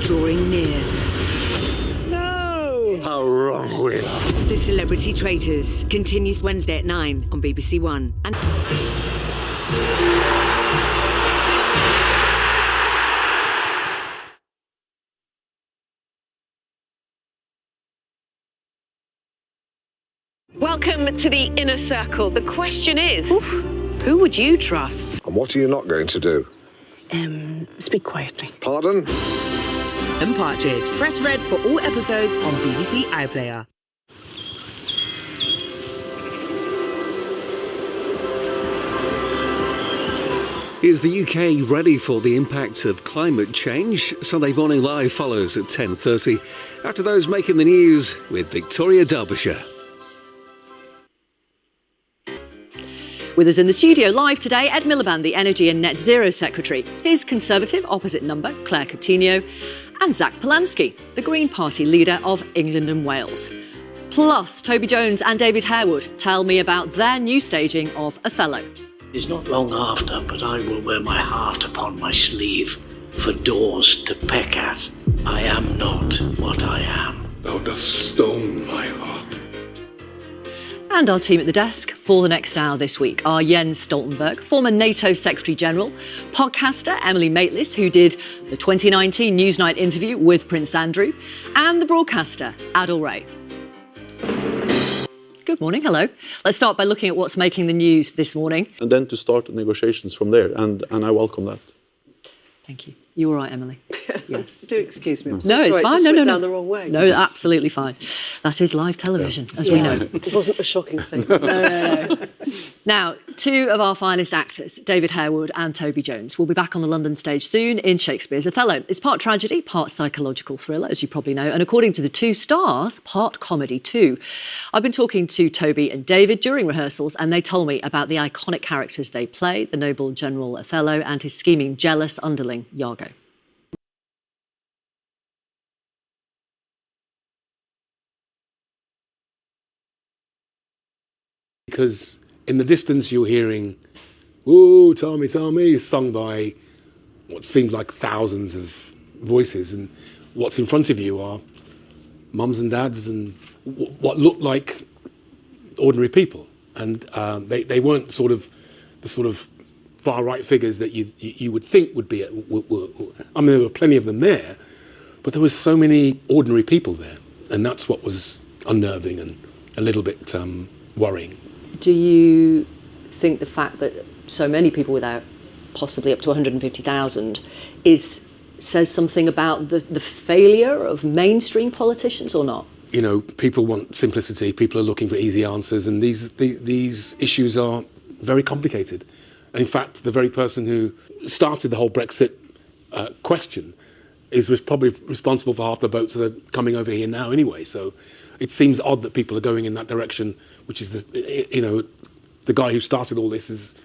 drawing near. No! How wrong we are. The Celebrity Traitors continues Wednesday at 9 on BBC One. And welcome to the inner circle. The question is, who would you trust? And what are you not going to do? Speak quietly. Pardon? And Partridge. Press red for all episodes on BBC iPlayer. Is the UK ready for the impacts of climate change? Sunday Morning Live follows at 10:30 after those making the news with Victoria, Derbyshire. With us in the studio live today, Ed Miliband, the Energy and Net Zero Secretary, his Conservative opposite number, Claire Coutinho, and Zack, the Green Party leader of England and Wales. Plus, Toby Jones and David Harewood tell me about their new staging of Othello. It's not long after, but I will wear my heart upon my sleeve for doors to peck at. I am not what I am. Thou dost stone my heart. And our team at the desk for the next hour this week are Jens Stoltenberg, former NATO Secretary General, podcaster Emily Maitlis, who did the 2019 Newsnight interview with Prince Andrew, and the broadcaster Adil Ray. Good morning, hello. Let's start by looking at what's making the news this morning. And then to start negotiations from there, and I welcome that. Thank you. You all right, Emily? Yes. Do excuse me. No, it's fine. Just No. down the wrong way. No, absolutely fine. That is live television, as we know. It wasn't a shocking statement. No. Now, two of our finest actors, David Harewood and Toby Jones, will be back on the London stage soon in Shakespeare's Othello. It's part tragedy, part psychological thriller, as you probably know, and according to the two stars, part comedy too. I've been talking to Toby and David during rehearsals, and they told me about the iconic characters they play, the noble General Othello and his scheming, jealous underling, Iago. Because in the distance you're hearing, "Ooh, Tommy, Tommy," sung by what seems like thousands of voices, and what's in front of you are mums and dads and what look like ordinary people, and they weren't the sort of far right figures that you would think would be. I mean, there were plenty of them there, but there was so many ordinary people there, and that's what was unnerving and a little bit worrying. Do you think the fact that so many people without possibly up to 150,000 says something about the failure of mainstream politicians or not? You know, people want simplicity, people are looking for easy answers, and these issues are very complicated. In fact, the very person who started the whole Brexit question was probably responsible for half the boats that are coming over here now anyway, so it seems odd that people are going in that direction, which is, the guy who started all this has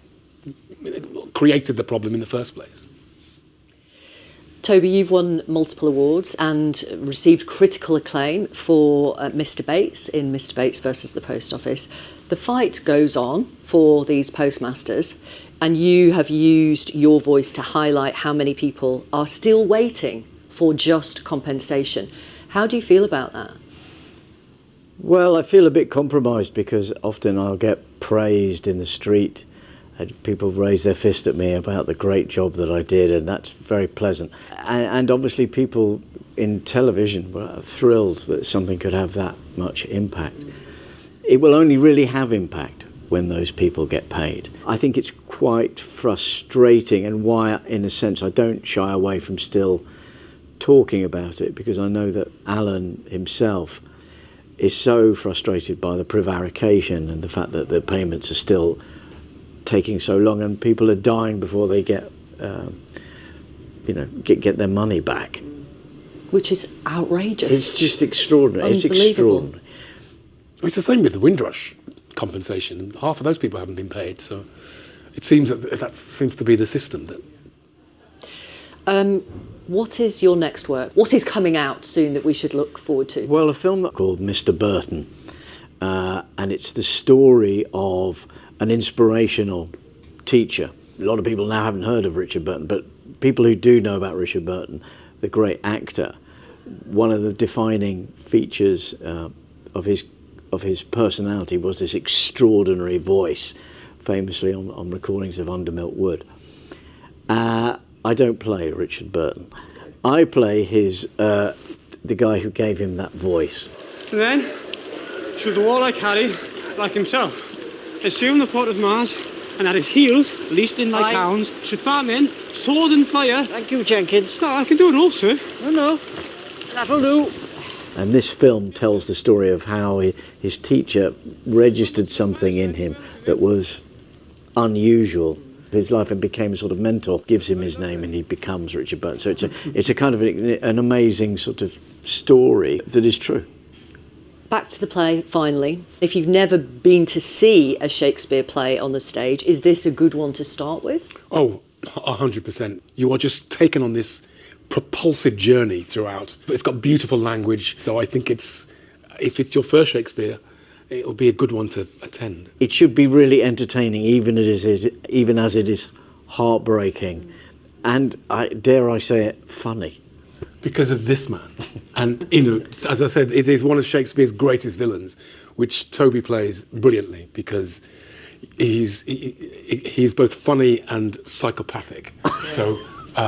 created the problem in the first place. Toby, you've won multiple awards and received critical acclaim for Mr. Bates in Mr. Bates versus the Post Office. The fight goes on for these postmasters, and you have used your voice to highlight how many people are still waiting for just compensation. How do you feel about that? Well, I feel a bit compromised because often I'll get praised in the street and people raise their fist at me about the great job that I did, and that's very pleasant. And obviously people in television were thrilled that something could have that much impact. It will only really have impact when those people get paid. I think it's quite frustrating, and why, in a sense, I don't shy away from still talking about it, because I know that Alan himself is so frustrated by the prevarication and the fact that the payments are still taking so long and people are dying before they get their money back. Which is outrageous. It's just extraordinary. It's extraordinary. It's the same with the Windrush compensation, and half of those people haven't been paid, so it seems that seems to be the system. What is your next work? What is coming out soon that we should look forward to? Well, a film called Mr. Burton, and it's the story of an inspirational teacher. A lot of people now haven't heard of Richard Burton, but people who do know about Richard Burton the great actor, one of the defining features of his personality was this extraordinary voice, famously on recordings of Undermilt Wood. I don't play Richard Burton. I play the guy who gave him that voice. And then, should the warlike Harry, like himself, assume the port of Mars, and at his heels, leasting like hounds, should farm in, sword and fire. Thank you, Jenkins. No, I can do it all, sir. Oh, no, that'll do. And this film tells the story of how his teacher registered something in him that was unusual. His life and became a sort of mentor, gives him his name, and he becomes Richard Burton. So it's a kind of an amazing sort of story that is true. Back to the play, finally. If you've never been to see a Shakespeare play on the stage, is this a good one to start with? Oh, 100%. You are just taken on this propulsive journey throughout. It's got beautiful language, so I think if it's your first Shakespeare, it will be a good one to attend. It should be really entertaining, even as it is heartbreaking, and dare I say it, funny. Because of this man. And, you know, as I said, it is one of Shakespeare's greatest villains, which Toby plays brilliantly because he's both funny and psychopathic. So,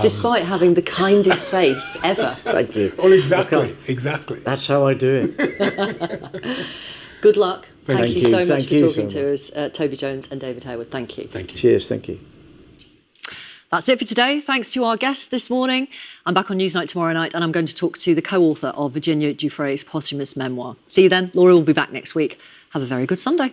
despite having the kindest face ever. Thank you. Well, exactly. That's how I do it. Good luck. Thank you you. so much Thank for you talking so to us, Toby Jones and David Harewood. Thank you. Thank you. Cheers, thank you. That's it for today. Thanks to our guests this morning. I'm back on Newsnight tomorrow night, and I'm going to talk to the co-author of Virginia Giuffre's posthumous memoir. See you then. Laura will be back next week. Have a very good Sunday.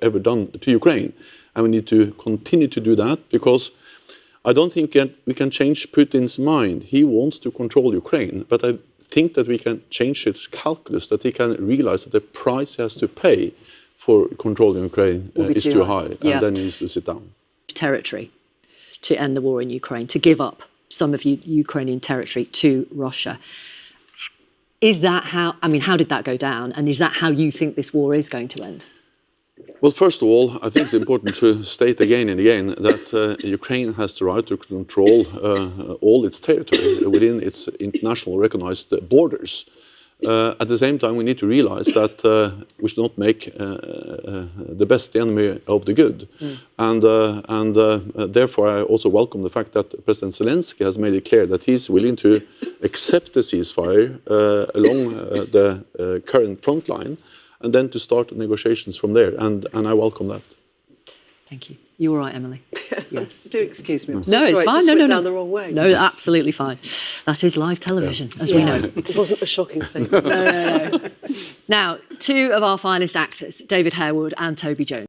Ever done to Ukraine, and we need to continue to do that because I don't think we can change Putin's mind. He wants to control Ukraine, but I think that we can change his calculus, that he can realize that the price he has to pay for controlling Ukraine is too high, and then he needs to sit down. Territory to end the war in Ukraine, to give up some of Ukrainian territory to Russia. Is that how did that go down? And is that how you think this war is going to end? Well, first of all, I think it's important to state again and again that Ukraine has the right to control all its territory within its international recognized borders. At the same time, we need to realize that we should not make the best the enemy of the good. And therefore, I also welcome the fact that President Zelensky has made it clear that he's willing to accept the ceasefire along the current front line, and then to start negotiations from there. And I welcome that. Thank you. You all right, Emily? Yes. Do excuse me. No, it's fine. No. Down the wrong way. No, absolutely fine. That is live television, as we know. It wasn't a shocking statement. No. Now, two of our finest actors, David Harewood and Toby Jones.